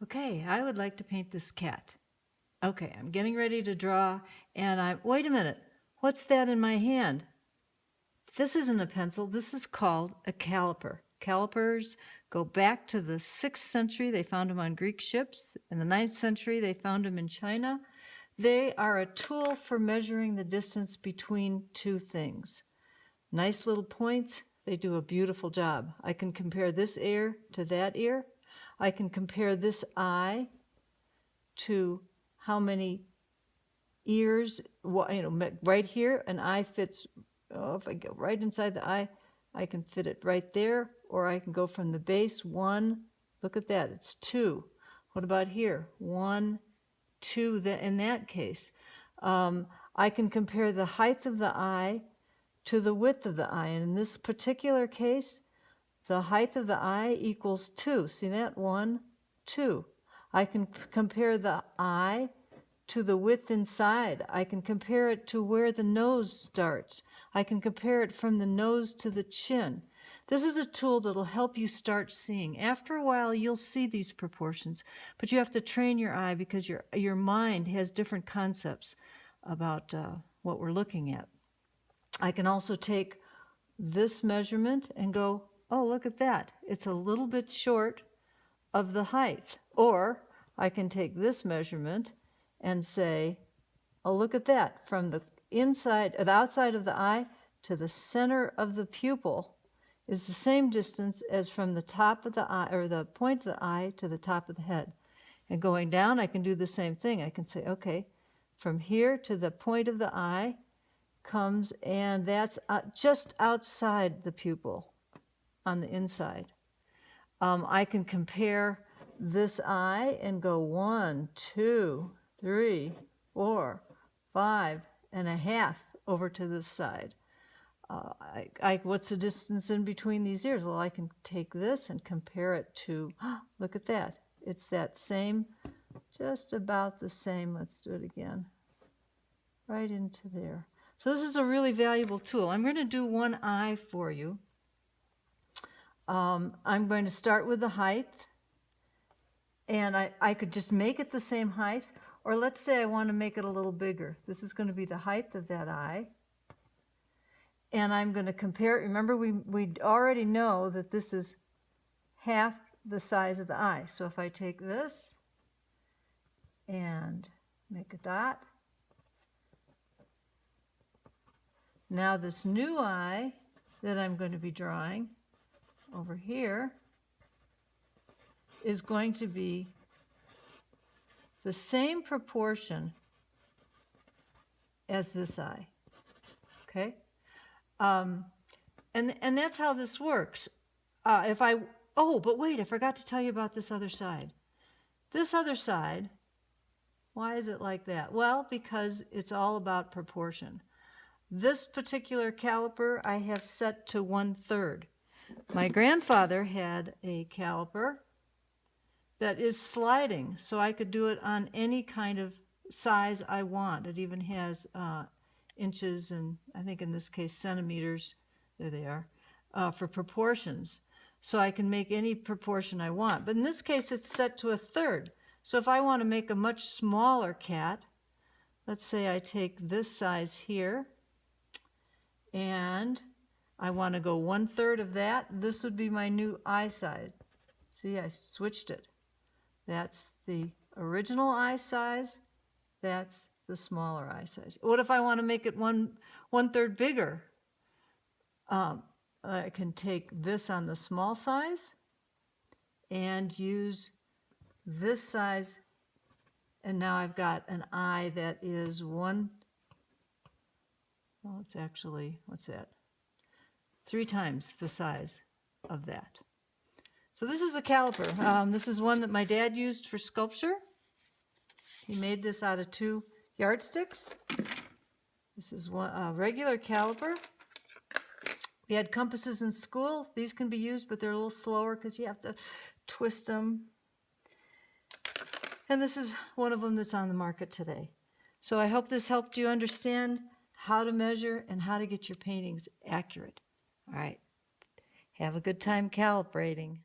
Okay, I would like to paint this cat. Okay, I'm getting ready to draw, and wait a minute, what's that in my hand? This isn't a pencil, this is called a caliper. Calipers go back to the 6th century. They found them on Greek ships. In the 9th century, they found them in China. They are a tool for measuring the distance between two things. Nice little points, they do a beautiful job. I can compare this ear to that ear. I can compare this eye to how many ears, right here, an eye fits, if I go right inside the eye, I can fit it right there, or I can go from the base, 1, look at that, it's 2. What about here? 1, 2, in that case. I can compare the height of the eye to the width of the eye, and in this particular case, the height of the eye equals 2. See that? 1, 2. I can compare the eye to the width inside. I can compare it to where the nose starts. I can compare it from the nose to the chin. This is a tool that will help you start seeing. After a while, you'll see these proportions, but you have to train your eye because your mind has different concepts about what we're looking at. I can also take this measurement and go, oh, look at that. It's a little bit short of the height. Or I can take this measurement and say, oh, look at that. From the inside, the outside of the eye to the center of the pupil is the same distance as from the top of the eye, or the point of the eye to the top of the head. And going down, I can do the same thing. I can say, okay, from here to the point of the eye comes, and that's just outside the pupil on the inside. I can compare this eye and go 1, 2, 3, 4, 5.5 over to this side. What's the distance in between these ears? Well, I can take this and compare it to, look at that. It's that same, just about the same. Let's do it again. Right into there. So this is a really valuable tool. I'm going to do one eye for you. I'm going to start with the height, and I could just make it the same height, or let's say I want to make it a little bigger. This is going to be the height of that eye, and I'm going to compare it. Remember, we already know that this is half the size of the eye. So if I take this and make a dot, now this new eye that I'm going to be drawing over here is going to be the same proportion as this eye, okay? And that's how this works. But wait, I forgot to tell you about this other side. This other side, why is it like that? Well, because it's all about proportion. This particular caliper I have set to 1/3. My grandfather had a caliper that is sliding, so I could do it on any kind of size I want. It even has inches and, I think in this case, centimeters, there they are, for proportions. So I can make any proportion I want. But in this case, it's set to 1/3. So if I want to make a much smaller cat, let's say I take this size here, and I want to go 1/3 of that. This would be my new eye size. See, I switched it. That's the original eye size. That's the smaller eye size. What if I want to make it 1/3 bigger? I can take this on the small size and use this size, and now I've got an eye that is it's actually, what's that? 3 times the size of that. So this is a caliper. This is one that my dad used for sculpture. He made this out of 2 yardsticks. This is a regular caliper. We had compasses in school. These can be used, but they're a little slower because you have to twist them. And this is one of them that's on the market today. So I hope this helped you understand how to measure and how to get your paintings accurate. All right. Have a good time calibrating.